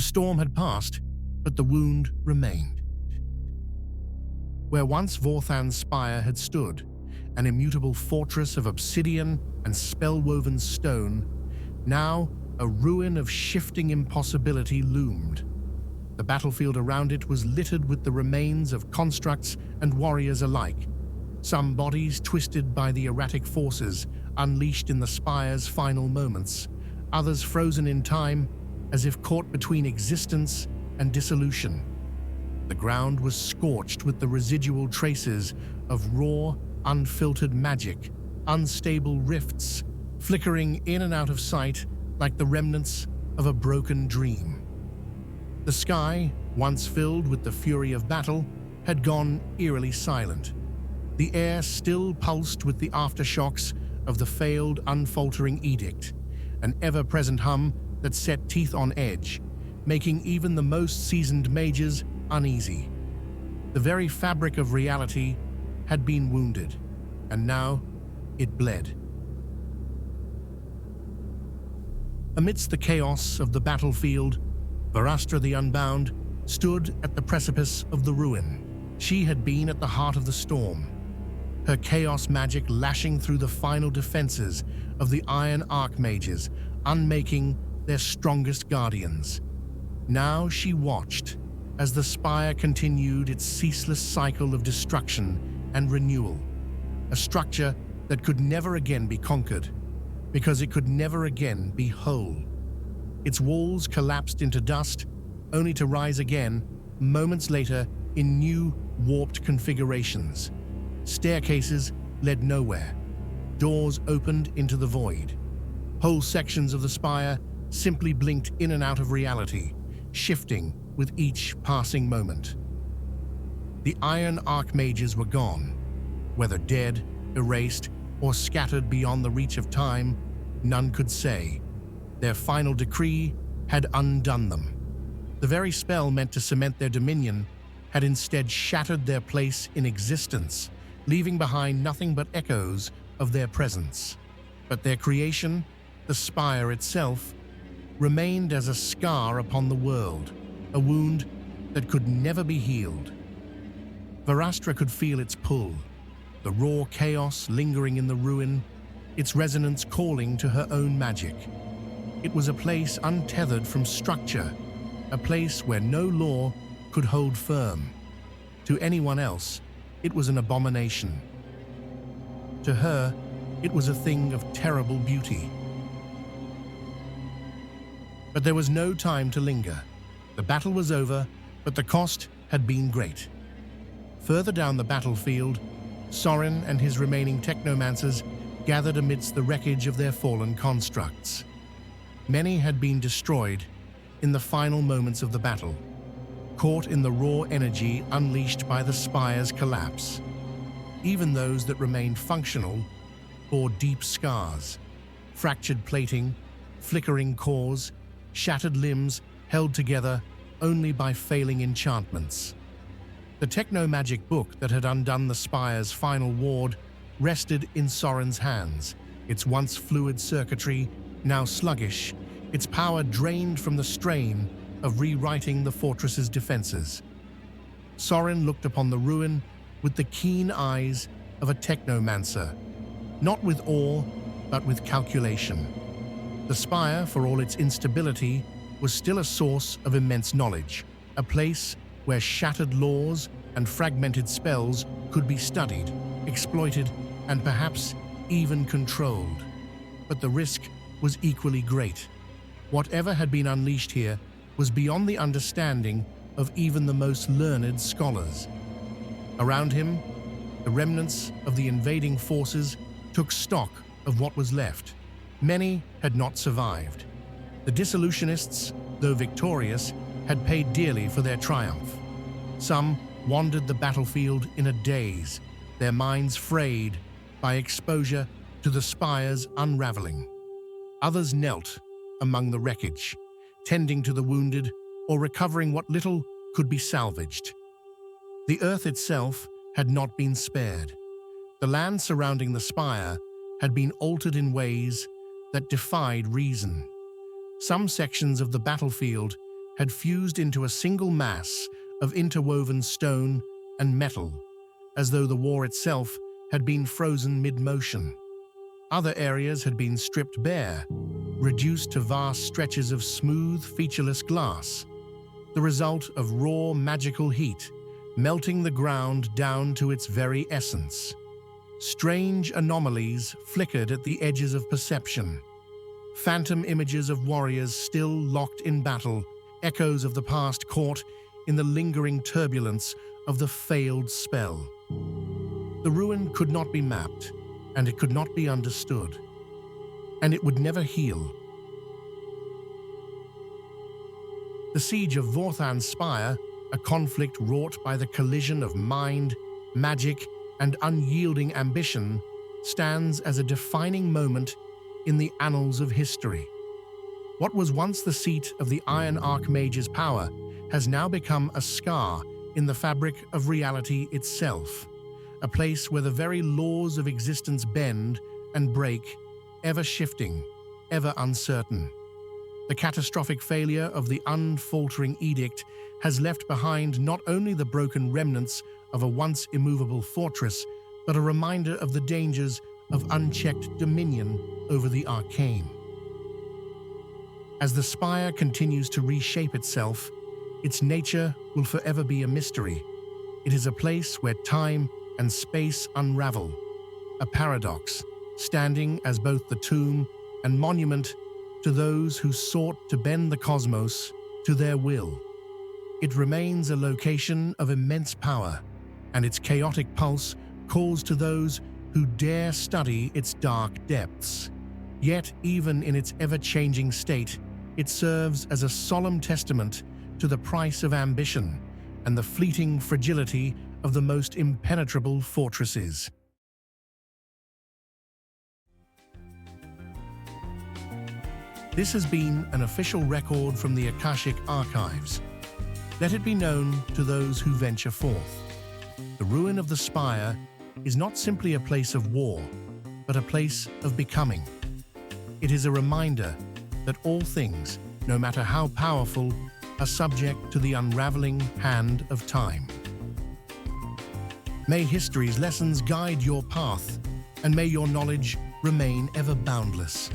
The storm had passed, but the wound remained. Where once Vorthan's spire had stood, an immutable fortress of obsidian and spell-woven stone, now a ruin of shifting impossibility loomed. The battlefield around it was littered with the remains of constructs and warriors alike, some bodies twisted by the erratic forces unleashed in the spire's final moments, others frozen in time as if caught between existence and dissolution. The ground was scorched with the residual traces of raw, unfiltered magic, unstable rifts, flickering in and out of sight like the remnants of a broken dream. The sky, once filled with the fury of battle, had gone eerily silent. The air still pulsed with the aftershocks of the failed, unfaltering edict, an ever-present hum that set teeth on edge, making even the most seasoned mages uneasy. The very fabric of reality had been wounded, and now it bled. Amidst the chaos of the battlefield, Vorthan the Unbound stood at the precipice of the ruin. She had been at the heart of the storm, her chaos magic lashing through the final defenses of the Iron Archmages, unmaking their strongest guardians. Now she watched as the Spire continued its ceaseless cycle of destruction and renewal, a structure that could never again be conquered, because it could never again be whole. Its walls collapsed into dust, only to rise again moments later in new, warped configurations. Staircases led nowhere. Doors opened into the void. Whole sections of the spire simply blinked in and out of reality, shifting with each passing moment. The Iron Archmages were gone. Whether dead, erased, or scattered beyond the reach of time, none could say. Their final decree had undone them. The very spell meant to cement their dominion had instead shattered their place in existence, leaving behind nothing but echoes of their presence. But their creation, the Spire itself, remained as a scar upon the world, a wound that could never be healed. Vorthan could feel its pull, the raw chaos lingering in the ruin, its resonance calling to her own magic. It was a place untethered from structure, a place where no law could hold firm. To anyone else, it was an abomination. To her, it was a thing of terrible beauty. But there was no time to linger. The battle was over, but the cost had been great. Further down the battlefield, Sorin and his remaining technomancers gathered amidst the wreckage of their fallen constructs. Many had been destroyed in the final moments of the battle, caught in the raw energy unleashed by the Spire's collapse. Even those that remained functional bore deep scars, fractured plating, flickering cores, shattered limbs held together only by failing enchantments. The techno-magic book that had undone the Spire's final ward rested in Sorin's hands, its once fluid circuitry now sluggish, its power drained from the strain of rewriting the fortress's defenses. Sorin looked upon the ruin with the keen eyes of a technomancer, not with awe, but with calculation. The Spire, for all its instability, was still a source of immense knowledge, a place where shattered laws and fragmented spells could be studied, exploited, and perhaps even controlled. But the risk was equally great. Whatever had been unleashed here was beyond the understanding of even the most learned scholars. Around him, the remnants of the invading forces took stock of what was left. Many had not survived. The dissolutionists, though victorious, had paid dearly for their triumph. Some wandered the battlefield in a daze, their minds frayed by exposure to the Spire's unraveling. Others knelt among the wreckage, tending to the wounded or recovering what little could be salvaged. The earth itself had not been spared. The land surrounding the Spire had been altered in ways that defied reason. Some sections of the battlefield had fused into a single mass of interwoven stone and metal, as though the war itself had been frozen mid-motion. Other areas had been stripped bare, reduced to vast stretches of smooth, featureless glass, the result of raw magical heat, melting the ground down to its very essence. Strange anomalies flickered at the edges of perception. Phantom images of warriors still locked in battle, echoes of the past caught in the lingering turbulence of the failed spell. The ruin could not be mapped, and it could not be understood, and it would never heal. The siege of Vorthan's Spire, a conflict wrought by the collision of mind, magic, and unyielding ambition, stands as a defining moment in the annals of history. What was once the seat of the Iron Archmage's power has now become a scar in the fabric of reality itself, a place where the very laws of existence bend and break, ever shifting, ever uncertain. The catastrophic failure of the unfaltering edict has left behind not only the broken remnants of a once immovable fortress, but a reminder of the dangers of unchecked dominion over the arcane. As the Spire continues to reshape itself, its nature will forever be a mystery. It is a place where time and space unravel, a paradox, standing as both the tomb and monument to those who sought to bend the cosmos to their will. It remains a location of immense power, and its chaotic pulse calls to those who dare study its dark depths. Yet, even in its ever-changing state, it serves as a solemn testament to the price of ambition and the fleeting fragility of the most impenetrable fortresses. This has been an official record from the Akashic Archives. Let it be known to those who venture forth. The ruin of the Spire is not simply a place of war, but a place of becoming. It is a reminder that all things, no matter how powerful, are subject to the unraveling hand of time. May history's lessons guide your path, and may your knowledge remain ever boundless.